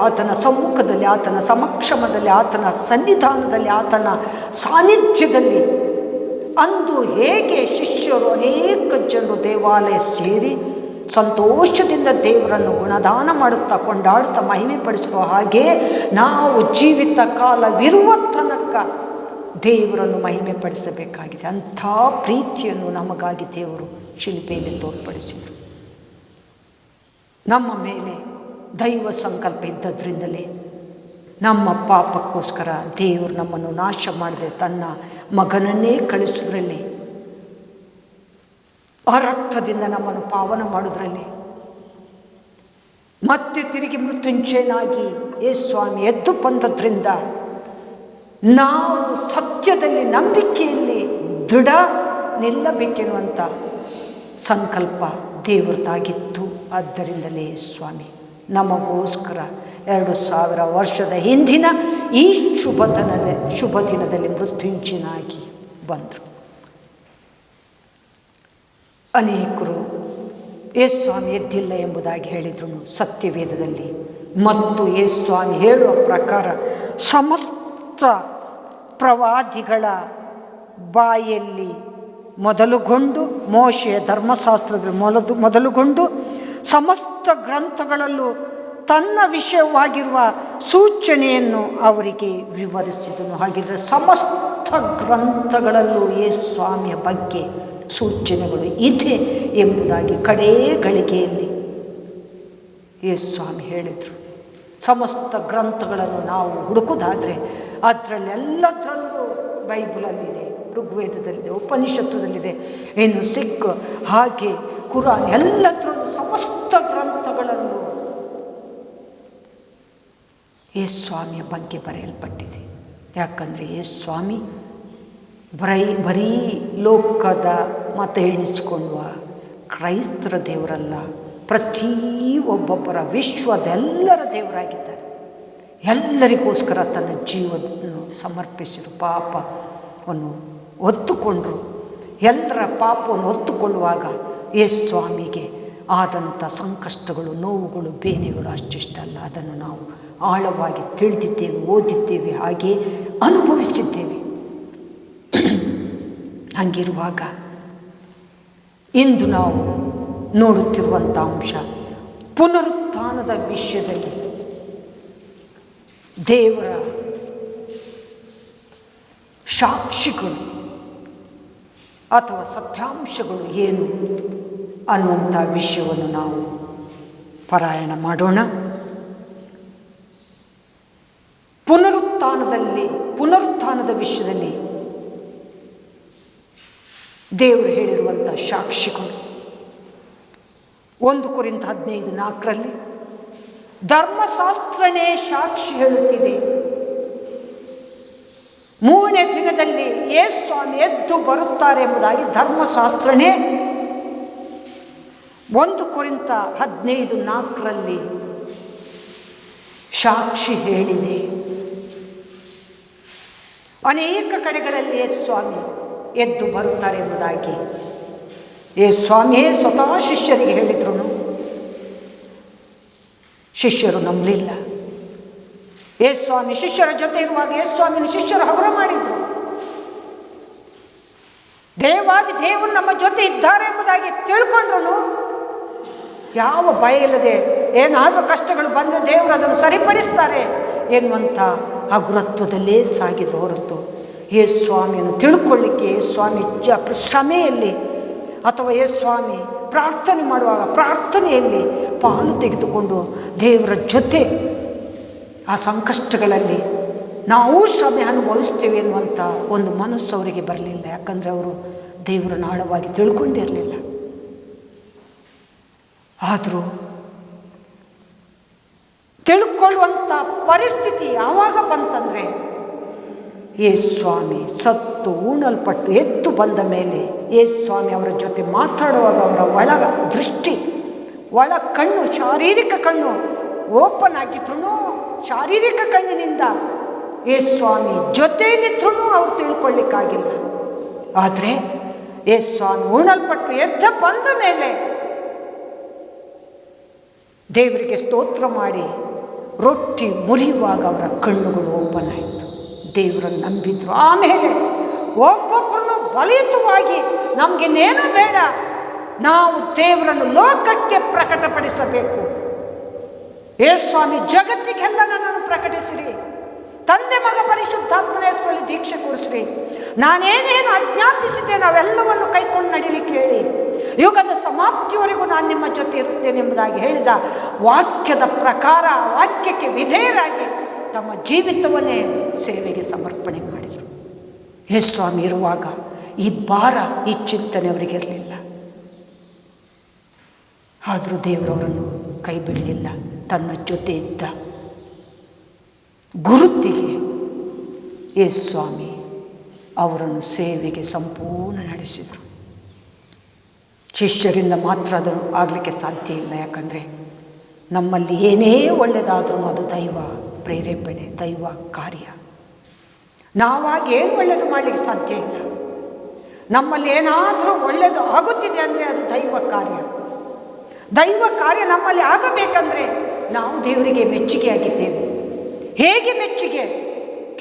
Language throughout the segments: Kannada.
ಆತನ ಸಮ್ಮುಖದಲ್ಲಿ, ಆತನ ಸಮಕ್ಷಮದಲ್ಲಿ, ಆತನ ಸನ್ನಿಧಾನದಲ್ಲಿ, ಆತನ ಸಾನ್ನಿಧ್ಯದಲ್ಲಿ ಅಂದು ಹೇಗೆ ಶಿಷ್ಯರು ಅನೇಕ ಜನರು ದೇವಾಲಯ ಸೇರಿ ಸಂತೋಷದಿಂದ ದೇವರನ್ನು ಗುಣದಾನ ಮಾಡುತ್ತಾ ಕೊಂಡಾಡುತ್ತಾ ಮಹಿಮೆ ಪಡಿಸುವ ಹಾಗೆ ನಾವು ಜೀವಿತ ಕಾಲವಿರುವ ತನಕ ದೇವರನ್ನು ಮಹಿಮೆ ಪಡಿಸಬೇಕಾಗಿದೆ. ಅಂಥ ಪ್ರೀತಿಯನ್ನು ನಮಗಾಗಿ ದೇವರು ಶಿಲ್ಪೆಯಲ್ಲಿ ತೋರ್ಪಡಿಸಿದರು. ನಮ್ಮ ಮೇಲೆ ದೈವ ಸಂಕಲ್ಪ ಇದ್ದದ್ರಿಂದಲೇ ನಮ್ಮ ಪಾಪಕ್ಕೋಸ್ಕರ ದೇವರು ನಮ್ಮನ್ನು ನಾಶ ಮಾಡದೆ ತನ್ನ ಮಗನನ್ನೇ ಕಳಿಸೋದ್ರಲ್ಲಿ, ಆ ರಕ್ತದಿಂದ ನಮ್ಮನ್ನು ಪಾವನ ಮಾಡೋದ್ರಲ್ಲಿ, ಮತ್ತೆ ತಿರುಗಿ ಮೃತ್ಯುಂಜಯನಾಗಿ ಯೇಸುಸ್ವಾಮಿ ಎದ್ದು ಬಂದದ್ರಿಂದ ನಾವು ಸತ್ಯದಲ್ಲಿ ನಂಬಿಕೆಯಲ್ಲಿ ದೃಢ ನಿಲ್ಲಬೇಕೆನ್ನುವಂಥ ಸಂಕಲ್ಪ ದೇವರದಾಗಿತ್ತು. ಆದ್ದರಿಂದಲೇ ಸ್ವಾಮಿ ನಮಗೋಸ್ಕರ 2000 ವರ್ಷದ ಹಿಂದಿನ ಈ ಶುಭ ದಿನದಲ್ಲಿ ಮೃತ್ಯುಂಜಯನಾಗಿ ಬಂದರು. ಅನೇಕರು ಯೇಸುಸ್ವಾಮಿ ಎದ್ದಿಲ್ಲ ಎಂಬುದಾಗಿ ಹೇಳಿದ್ರು ಸತ್ಯವೇದದಲ್ಲಿ ಮತ್ತು ಯೇಸುಸ್ವಾಮಿ ಹೇಳುವ ಪ್ರಕಾರ ಸಮಸ್ತ ಪ್ರವಾದಿಗಳ ಬಾಯಲ್ಲಿ ಮೊದಲುಗೊಂಡು, ಮೋಶೆಯ ಧರ್ಮಶಾಸ್ತ್ರದಲ್ಲಿ ಮೊದಲುಗೊಂಡು ಸಮಸ್ತ ಗ್ರಂಥಗಳಲ್ಲೂ ತನ್ನ ವಿಷಯವಾಗಿರುವ ಸೂಚನೆಯನ್ನು ಅವರಿಗೆ ವಿವರಿಸಿದನು. ಹಾಗಿದ್ರೆ ಸಮಸ್ತ ಗ್ರಂಥಗಳಲ್ಲೂ ಯೇಸುಸ್ವಾಮಿಯ ಬಗ್ಗೆ ಸೂಚನೆಗಳು ಇದೆ ಎಂಬುದಾಗಿ ಕಡೇ ಗಳಿಗೆಯಲ್ಲಿ ಯೇಸುಸ್ವಾಮಿ ಹೇಳಿದರು. ಸಮಸ್ತ ಗ್ರಂಥಗಳನ್ನು ನಾವು ಹುಡುಕುವುದಾದರೆ ಅದರಲ್ಲೆಲ್ಲದರಲ್ಲೂ ಬೈಬಲಲ್ಲಿದೆ, ಋಗ್ವೇದದಲ್ಲಿದೆ, ಉಪನಿಷತ್ತದಲ್ಲಿದೆ, ಇನ್ನು ಸಿಖ್ ಹಾಗೆ ಕುರಾನ್ ಎಲ್ಲದರಲ್ಲೂ ಸಮಸ್ತ ಗ್ರಂಥಗಳಲ್ಲೂ ಯೇಸುಸ್ವಾಮಿಯ ಬಗ್ಗೆ ಬರೆಯಲ್ಪಟ್ಟಿದೆ. ಯಾಕಂದರೆ ಯೇಸುಸ್ವಾಮಿ ಬರೀ ಲೋಕದ ಮತ ಎಣಿಸಿಕೊಳ್ಳುವ ಕ್ರೈಸ್ತರ ದೇವರಲ್ಲ, ಒಬ್ಬೊಬ್ಬರ ವಿಶ್ವದೆಲ್ಲರ ದೇವರಾಗಿದ್ದಾರೆ. ಎಲ್ಲರಿಗೋಸ್ಕರ ತನ್ನ ಜೀವವನ್ನು ಸಮರ್ಪಿಸಿರು, ಪಾಪವನ್ನು ಹೊತ್ತುಕೊಂಡರು. ಎಲ್ಲರ ಪಾಪವನ್ನು ಹೊತ್ತುಕೊಳ್ಳುವಾಗ ಯೇಸುಸ್ವಾಮಿಗೆ ಆದಂಥ ಸಂಕಷ್ಟಗಳು, ನೋವುಗಳು, ಬೇನೆಗಳು ಅಷ್ಟಿಷ್ಟಲ್ಲ. ಅದನ್ನು ನಾವು ಆಳವಾಗಿ ತಿಳಿದಿದ್ದೇವೆ, ಓದಿದ್ದೇವೆ, ಹಾಗೆ ಅನುಭವಿಸಿದ್ದೇವೆ. ಹಾಗಿರುವಾಗ ಇಂದು ನಾವು ನೋಡುತ್ತಿರುವಂಥ ಅಂಶ ಪುನರುತ್ಥಾನದ ವಿಷಯದಲ್ಲಿ ದೇವರ ಸಾಕ್ಷಿಗಳು ಅಥವಾ ಸತ್ಯಾಂಶಗಳು ಏನು ಅನ್ನುವಂಥ ವಿಷಯವನ್ನು ನಾವು ಪಾರಾಯಣ ಮಾಡೋಣ. ಪುನರುತ್ಥಾನದ ವಿಷಯದಲ್ಲಿ ದೇವರು ಹೇಳಿರುವಂಥ ಸಾಕ್ಷಿಗಳು 1 ಕೊರಿಂಥ 15:4 ಧರ್ಮಶಾಸ್ತ್ರನೇ ಸಾಕ್ಷಿ ಹೇಳುತ್ತಿದೆ, 3ನೇ ದಿನದಲ್ಲಿ ಯೇಸುಸ್ವಾಮಿ ಎದ್ದು ಬರುತ್ತಾರೆ ಎಂಬುದಾಗಿ ಧರ್ಮಶಾಸ್ತ್ರನೇ 1 ಕೊರಿಂಥ 15:4 ಸಾಕ್ಷಿ ಹೇಳಿದೆ. ಅನೇಕ ಕಡೆಗಳಲ್ಲಿ ಯೇಸುಸ್ವಾಮಿ ಎದ್ದು ಬರುತ್ತಾರೆ ಎಂಬುದಾಗಿ ಯೇಸುಸ್ವಾಮಿಯೇ ಸ್ವತಃ ಶಿಷ್ಯರಿಗೆ ಹೇಳಿದ್ರು. ಶಿಷ್ಯರು ನಂಬಲಿಲ್ಲ. ಯೇಸುಸ್ವಾಮಿ ಶಿಷ್ಯರ ಜೊತೆ ಇರುವಾಗ ಯೇಸುಸ್ವಾಮಿನ ಶಿಷ್ಯರು ಹಗುರ ಮಾಡಿದರು. ದೇವಾದಿ ದೇವರು ನಮ್ಮ ಜೊತೆ ಇದ್ದಾರೆ ಎಂಬುದಾಗಿ ತಿಳ್ಕೊಂಡ್ರು. ಯಾವ ಭಯ ಇಲ್ಲದೆ ಏನಾದರೂ ಕಷ್ಟಗಳು ಬಂದರೆ ದೇವರು ಅದನ್ನು ಸರಿಪಡಿಸ್ತಾರೆ ಎನ್ನುವಂಥ ಹಗುರತ್ವದಲ್ಲೇ ಸಾಗಿದ್ರು ಹೊರತು ಯೇಸುಸ್ವಾಮಿಯನ್ನು ತಿಳ್ಕೊಳ್ಳಿಕ್ಕೆ ಯೇಸುಸ್ವಾಮಿ ಶ್ರಮೆಯಲ್ಲಿ ಅಥವಾ ಯೇಸುಸ್ವಾಮಿ ಪ್ರಾರ್ಥನೆ ಮಾಡುವಾಗ ಪ್ರಾರ್ಥನೆಯಲ್ಲಿ ಪಾಲು ತೆಗೆದುಕೊಂಡು ದೇವರ ಜೊತೆ ಆ ಸಂಕಷ್ಟಗಳಲ್ಲಿ ನಾವು ಶ್ರಮೆ ಅನುಭವಿಸ್ತೇವೆ ಎನ್ನುವಂಥ ಒಂದು ಮನಸ್ಸು ಅವರಿಗೆ ಬರಲಿಲ್ಲ. ಯಾಕಂದರೆ ಅವರು ದೇವರನ್ನು ಆಳವಾಗಿ ತಿಳ್ಕೊಂಡಿರಲಿಲ್ಲ. ಆದರೂ ತಿಳ್ಕೊಳ್ಳುವಂಥ ಪರಿಸ್ಥಿತಿ ಯಾವಾಗ ಬಂತಂದರೆ ಯೇಸುಸ್ವಾಮಿ ಸತ್ತು ಉಣಲ್ಪಟ್ಟು ಎದ್ದು ಬಂದ ಮೇಲೆ ಯೇಸುಸ್ವಾಮಿ ಅವರ ಜೊತೆ ಮಾತಾಡುವಾಗ ಅವರ ಒಳ ದೃಷ್ಟಿ, ಒಳ ಕಣ್ಣು, ಶಾರೀರಿಕ ಕಣ್ಣು ಓಪನ್ ಆಗಿದ್ರು. ಶಾರೀರಿಕ ಕಣ್ಣಿನಿಂದ ಯೇಸುಸ್ವಾಮಿ ಜೊತೆಯಲ್ಲಿದ್ರೂ ಅವ್ರು ತಿಳ್ಕೊಳ್ಳಿಕ್ಕಾಗಿಲ್ಲ. ಆದರೆ ಯೇಸುಸ್ವಾಮಿ ಉಣಲ್ಪಟ್ಟು ಎದ್ದು ಬಂದ ಮೇಲೆ ದೇವರಿಗೆ ಸ್ತೋತ್ರ ಮಾಡಿ ರೊಟ್ಟಿ ಮುರಿಯುವಾಗ ಅವರ ಕಣ್ಣುಗಳು ಓಪನ್ ಆಯಿತು. ದೇವರನ್ನು ನಂಬಿದ್ರು. ಆಮೇಲೆ ಒಬ್ಬೊಬ್ಬರನ್ನು ಬಲಿತವಾಗಿ ನಮಗಿನ್ನೇನು ಬೇಡ, ನಾವು ದೇವರನ್ನು ಲೋಕಕ್ಕೆ ಪ್ರಕಟಪಡಿಸಬೇಕು. ಸ್ವಾಮಿ ಜಗತ್ತಿಗೆಲ್ಲ ನನ್ನನ್ನು ಪ್ರಕಟಿಸಿರಿ, ತಂದೆ ಮಗ ಪರಿಶುದ್ಧಾತ್ಮನ ಹೆಸರಲ್ಲಿ ದೀಕ್ಷೆ ಕೊಡಿಸ್ರಿ, ನಾನೇನೇನು ಆಜ್ಞಾಪಿಸಿದೆ ನಾವೆಲ್ಲವನ್ನು ಕೈಕೊಂಡು ನಡಿಲಿಕ್ಕೆ ಹೇಳಿ, ಯುಗದ ಸಮಾಪ್ತಿಯವರೆಗೂ ನಾನು ನಿಮ್ಮ ಜೊತೆ ಇರುತ್ತೇನೆ ಎಂಬುದಾಗಿ ಹೇಳಿದ ವಾಕ್ಯದ ಪ್ರಕಾರ ವಾಕ್ಯಕ್ಕೆ ವಿಧೇಯರಾಗಿ ತಮ್ಮ ಜೀವಿತವನ್ನೇ ಸೇವೆಗೆ ಸಮರ್ಪಣೆ ಮಾಡಿದರು. ಸ್ವಾಮಿ ಇರುವಾಗ ಈ ಭಾರ, ಈ ಚಿಂತನೆ ಅವರಿಗಿರಲಿಲ್ಲ. ಆದರೂ ದೇವರವರನ್ನು ಕೈ ಬಿಡಲಿಲ್ಲ. ತನ್ನ ಜೊತೆ ಇದ್ದ ಗುರುತಿಗೆ ಸ್ವಾಮಿ ಅವರನ್ನು ಸೇವೆಗೆ ಸಂಪೂರ್ಣ ನಡೆಸಿದರು. ಶಿಷ್ಯರಿಂದ ಮಾತ್ರ ಅದು ಆಗಲಿಕ್ಕೆ ಸಾಧ್ಯ ಇಲ್ಲ. ಯಾಕಂದರೆ ನಮ್ಮಲ್ಲಿ ಏನೇ ಒಳ್ಳೆಯದಾದ್ರೂ ಅದು ದೈವ ಪ್ರೇರೇಪಣೆ, ದೈವ ಕಾರ್ಯ. ನಾವಾಗಿ ಏನು ಒಳ್ಳೆಯದು ಮಾಡಲಿಕ್ಕೆ ಸಾಧ್ಯ ಇಲ್ಲ. ನಮ್ಮಲ್ಲಿ ಏನಾದರೂ ಒಳ್ಳೆಯದು ಆಗುತ್ತಿದೆ ಅಂದರೆ ಅದು ದೈವ ಕಾರ್ಯ. ದೈವ ಕಾರ್ಯ ನಮ್ಮಲ್ಲಿ ಆಗಬೇಕಂದ್ರೆ ನಾವು ದೇವರಿಗೆ ಮೆಚ್ಚುಗೆ ಆಗಿದ್ದೇವೆ. ಹೇಗೆ ಮೆಚ್ಚುಗೆ?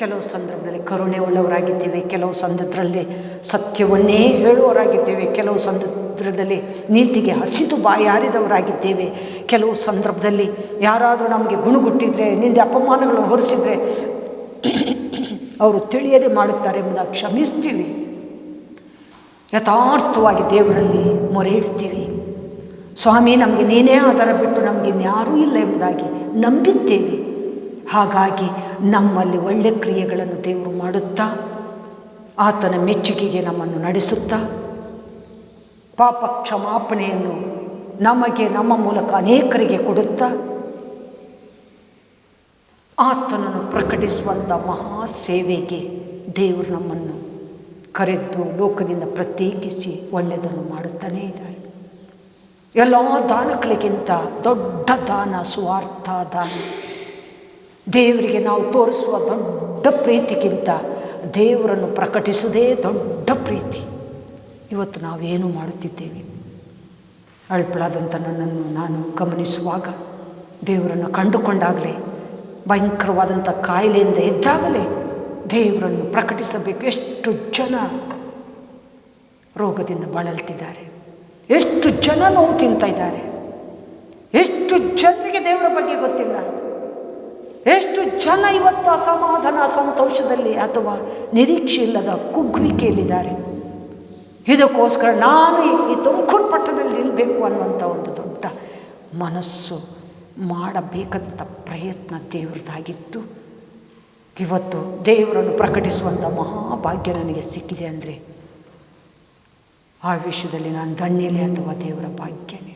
ಕೆಲವು ಸಂದರ್ಭದಲ್ಲಿ ಕರುಣೆ ಉಳ್ಳವರಾಗಿದ್ದೇವೆ, ಕೆಲವು ಸಂದರ್ಭದಲ್ಲಿ ಸತ್ಯವನ್ನೇ ಹೇಳುವವರಾಗಿದ್ದೇವೆ, ಕೆಲವು ಸಂದರ್ಭದಲ್ಲಿ ನೀತಿಗೆ ಹಸಿದು ಬಾಯಾರಿದವರಾಗಿದ್ದೇವೆ, ಕೆಲವು ಸಂದರ್ಭದಲ್ಲಿ ಯಾರಾದರೂ ನಮಗೆ ಗುಣಗುಟ್ಟಿದರೆ, ನಿಂದೆ ಅಪಮಾನಗಳನ್ನು ಹೊರಿಸಿದರೆ ಅವರು ತಿಳಿಯದೆ ಮಾಡುತ್ತಾರೆ ಎಂಬುದಾಗಿ ಕ್ಷಮಿಸ್ತೀವಿ. ಯಥಾರ್ಥವಾಗಿ ದೇವರಲ್ಲಿ ಮೊರೆ ಇಡ್ತೀವಿ. ಸ್ವಾಮಿ ನಮಗೆ ನೀನೇ ಆಧಾರ ಬಿಟ್ಟು ನಮಗಿನ್ಯಾರೂ ಇಲ್ಲ ಎಂಬುದಾಗಿ ನಂಬಿದ್ದೇವೆ. ಹಾಗಾಗಿ ನಮ್ಮಲ್ಲಿ ಒಳ್ಳೆಯ ಕ್ರಿಯೆಗಳನ್ನು ದೇವರು ಮಾಡುತ್ತಾ ಆತನ ಮೆಚ್ಚುಗೆಗೆ ನಮ್ಮನ್ನು ನಡೆಸುತ್ತಾ ಪಾಪ ಕ್ಷಮಾಪಣೆಯನ್ನು ನಮಗೆ ನಮ್ಮ ಮೂಲಕ ಅನೇಕರಿಗೆ ಕೊಡುತ್ತಾ ಆತನನ್ನು ಪ್ರಕಟಿಸುವಂಥ ಮಹಾ ಸೇವೆಗೆ ದೇವರು ನಮ್ಮನ್ನು ಕರೆದು ಲೋಕದಿಂದ ಪ್ರತ್ಯೇಕಿಸಿ ಒಳ್ಳೆಯದನ್ನು ಮಾಡುತ್ತಾನೇ ಇದ್ದಾರೆ. ಎಲ್ಲ ದಾನಗಳಿಗಿಂತ ದೊಡ್ಡ ದಾನ ಸುವಾರ್ಥ ದಾನ. ದೇವರಿಗೆ ನಾವು ತೋರಿಸುವ ದೊಡ್ಡ ಪ್ರೀತಿಗಿಂತ ದೇವರನ್ನು ಪ್ರಕಟಿಸುವುದೇ ದೊಡ್ಡ ಪ್ರೀತಿ. ಇವತ್ತು ನಾವೇನು ಮಾಡುತ್ತಿದ್ದೇವೆ? ಅಳ್ಪಳಾದಂಥ ನನ್ನನ್ನು ನಾನು ಗಮನಿಸುವಾಗ, ದೇವರನ್ನು ಕಂಡುಕೊಂಡಾಗಲೇ, ಭಯಂಕರವಾದಂಥ ಕಾಯಿಲೆಯಿಂದ ಇದ್ದಾಗಲೇ ದೇವರನ್ನು ಪ್ರಕಟಿಸಬೇಕು. ಎಷ್ಟು ಜನ ರೋಗದಿಂದ ಬಳಲ್ತಿದ್ದಾರೆ, ಎಷ್ಟು ಜನ ನೋವು ತಿಂತಾ ಇದ್ದಾರೆ, ಎಷ್ಟು ಜನರಿಗೆ ದೇವರ ಬಗ್ಗೆ ಗೊತ್ತಿಲ್ಲ, ಎಷ್ಟು ಜನ ಇವತ್ತು ಅಸಮಾಧಾನ ಅಸಂತೋಷದಲ್ಲಿ ಅಥವಾ ನಿರೀಕ್ಷೆ ಇಲ್ಲದ ಕುಗ್ಗುವಿಕೆಯಲ್ಲಿದ್ದಾರೆ. ಇದಕ್ಕೋಸ್ಕರ ನಾನು ಈ ತುಮಕೂರು ಪಟ್ಟಣದಲ್ಲಿ ನಿಲ್ಲಬೇಕು ಅನ್ನುವಂಥ ಒಂದು ದೊಡ್ಡ ಮನಸ್ಸು ಮಾಡಬೇಕಾದಂಥ ಪ್ರಯತ್ನ ದೇವರದಾಗಿತ್ತು. ಇವತ್ತು ದೇವರನ್ನು ಪ್ರಕಟಿಸುವಂಥ ಮಹಾಭಾಗ್ಯ ನನಗೆ ಸಿಕ್ಕಿದೆ ಅಂದರೆ ಆ ವಿಷಯದಲ್ಲಿ ನಾನು ಧನ್ಯಲೇ ಅಥವಾ ದೇವರ ಭಾಗ್ಯನೇ.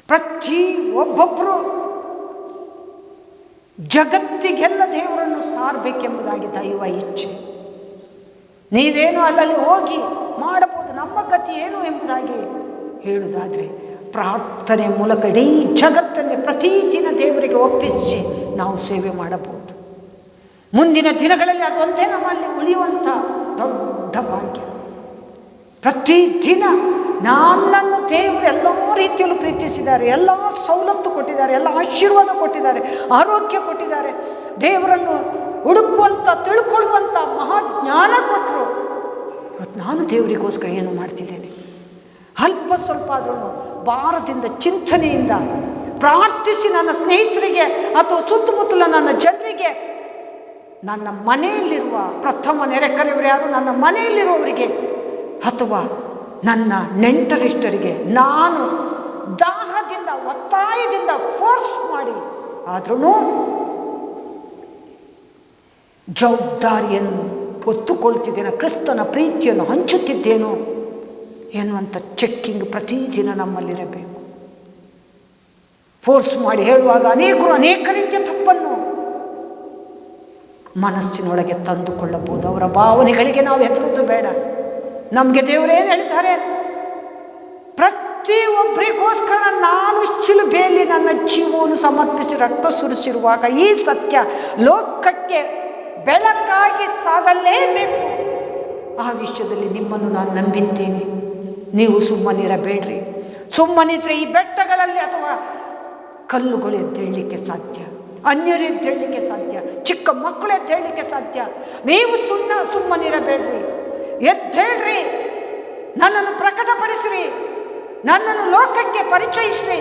ಪ್ರತಿ ಒಬ್ಬೊಬ್ಬರು ಜಗತ್ತಿಗೆಲ್ಲ ದೇವರನ್ನು ಸಾರಬೇಕೆಂಬುದಾಗಿ ದೈವ ಇಚ್ಛೆ. ನೀವೇನು ಅಲ್ಲಲ್ಲಿ ಹೋಗಿ ಮಾಡಬಹುದು, ನಮ್ಮ ಗತಿ ಏನು ಎಂಬುದಾಗಿ ಹೇಳುವುದಾದರೆ ಪ್ರಾರ್ಥನೆ ಮೂಲಕ ಇಡೀ ಜಗತ್ತನ್ನೇ ಪ್ರತಿದಿನ ದೇವರಿಗೆ ಒಪ್ಪಿಸಿ ನಾವು ಸೇವೆ ಮಾಡಬಹುದು. ಮುಂದಿನ ದಿನಗಳಲ್ಲಿ ಅದೊಂದೇ ನಮ್ಮಲ್ಲಿ ಉಳಿಯುವಂಥ ದೊಡ್ಡ ಭಾಗ್ಯ. ಪ್ರತಿದಿನ ನನ್ನನ್ನು ದೇವರು ಎಲ್ಲ ರೀತಿಯಲ್ಲೂ ಪ್ರೀತಿಸಿದ್ದಾರೆ, ಎಲ್ಲ ಸವಲತ್ತು ಕೊಟ್ಟಿದ್ದಾರೆ, ಎಲ್ಲ ಆಶೀರ್ವಾದ ಕೊಟ್ಟಿದ್ದಾರೆ, ಆರೋಗ್ಯ ಕೊಟ್ಟಿದ್ದಾರೆ, ದೇವರನ್ನು ಹುಡುಕುವಂಥ ತಿಳ್ಕೊಳ್ಳುವಂಥ ಮಹಾಜ್ಞಾನ ಕೊಟ್ಟರು. ಇವತ್ತು ನಾನು ದೇವರಿಗೋಸ್ಕರ ಏನು ಮಾಡ್ತಿದ್ದೇನೆ? ಅಲ್ಪ ಸ್ವಲ್ಪ ಆದ್ರೂ ಭಾರದಿಂದ ಚಿಂತನೆಯಿಂದ ಪ್ರಾರ್ಥಿಸಿ ನನ್ನ ಸ್ನೇಹಿತರಿಗೆ ಅಥವಾ ಸುತ್ತಮುತ್ತಲ ನನ್ನ ಜನರಿಗೆ, ನನ್ನ ಮನೆಯಲ್ಲಿರುವ ಪ್ರಥಮ ನೆರೆಕರೆಯವರು ಯಾರು, ನನ್ನ ಮನೆಯಲ್ಲಿರುವವರಿಗೆ ಅಥವಾ ನನ್ನ ನೆಂಟರಿಷ್ಟರಿಗೆ ನಾನು ದಾಹದಿಂದ ಒತ್ತಾಯದಿಂದ ಫೋರ್ಸ್ ಮಾಡಿ ಆದ್ರೂ ಜವಾಬ್ದಾರಿಯನ್ನು ಹೊತ್ತುಕೊಳ್ತಿದ್ದೇನೆ, ಕ್ರಿಸ್ತನ ಪ್ರೀತಿಯನ್ನು ಹಂಚುತ್ತಿದ್ದೇನೋ ಎನ್ನುವಂಥ ಚೆಕ್ಕಿಂಗ್ ಪ್ರತಿದಿನ ನಮ್ಮಲ್ಲಿರಬೇಕು. ಫೋರ್ಸ್ ಮಾಡಿ ಹೇಳುವಾಗ ಅನೇಕರು ಅನೇಕ ರೀತಿಯ ತಪ್ಪನ್ನು ಮನಸ್ಸಿನೊಳಗೆ ತಂದುಕೊಳ್ಳಬಹುದು. ಅವರ ಭಾವನೆಗಳಿಗೆ ನಾವು ಹೆದರುವುದು ಬೇಡ. ನಮಗೆ ದೇವರೇನು ಹೇಳ್ತಾರೆ? ಪ್ರತಿಯೊಬ್ಬರಿಗೋಸ್ಕರ ನಾನು ಶಿಲುಬೆಯಲ್ಲಿ ನನ್ನ ಜೀವವನ್ನು ಸಮರ್ಪಿಸಿ ರಕ್ತ ಸುರಿಸಿರುವಾಗ ಈ ಸತ್ಯ ಲೋಕಕ್ಕೆ ಬೆಳಕಾಗಿ ಸಾಗಲೇಬೇಕು. ಆ ವಿಷಯದಲ್ಲಿ ನಿಮ್ಮನ್ನು ನಾನು ನಂಬಿದ್ದೇನೆ. ನೀವು ಸುಮ್ಮನಿರಬೇಡ್ರಿ. ಸುಮ್ಮನಿದ್ರೆ ಈ ಬೆಟ್ಟಗಳಲ್ಲಿ ಅಥವಾ ಕಲ್ಲುಗಳು ಎದ್ದೇಳಲಿಕ್ಕೆ ಸಾಧ್ಯ, ಅನ್ಯರು ಎದ್ದೇಳಲಿಕ್ಕೆ ಸಾಧ್ಯ, ಚಿಕ್ಕ ಮಕ್ಕಳು ಎದ್ದೇಳಲಿಕ್ಕೆ ಸಾಧ್ಯ. ನೀವು ಸುಮ್ಮನಿರಬೇಡ್ರಿ, ಎದ್ದೇಳ್ರಿ, ನನ್ನನ್ನು ಪ್ರಕಟಪಡಿಸ್ರಿ, ನನ್ನನ್ನು ಲೋಕಕ್ಕೆ ಪರಿಚಯಿಸ್ರಿ.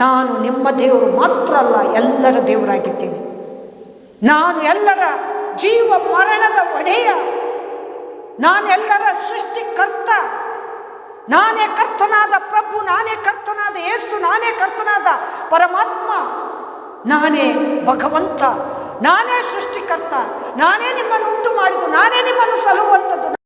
ನಾನು ನಿಮ್ಮ ದೇವರು ಮಾತ್ರ ಅಲ್ಲ, ಎಲ್ಲರ ದೇವರಾಗಿದ್ದೇನೆ. ನಾನು ಎಲ್ಲರ ಜೀವ ಮರಣದ ಒಡೆಯ, ನಾನೆಲ್ಲರ ಸೃಷ್ಟಿಕರ್ತ. ನಾನೇ ಕರ್ತನಾದ ಪ್ರಭು, ನಾನೇ ಕರ್ತನಾದ ಯೇಸು, ನಾನೇ ಕರ್ತನಾದ ಪರಮಾತ್ಮ, ನಾನೇ ಭಗವಂತ, ನಾನೇ ಸೃಷ್ಟಿಕರ್ತ, ನಾನೇ ನಿಮ್ಮನ್ನು ಉಂಟು ಮಾಡಿದ್ದು, ನಾನೇ ನಿಮ್ಮನ್ನು ಸಲುಹುವಂಥದ್ದು.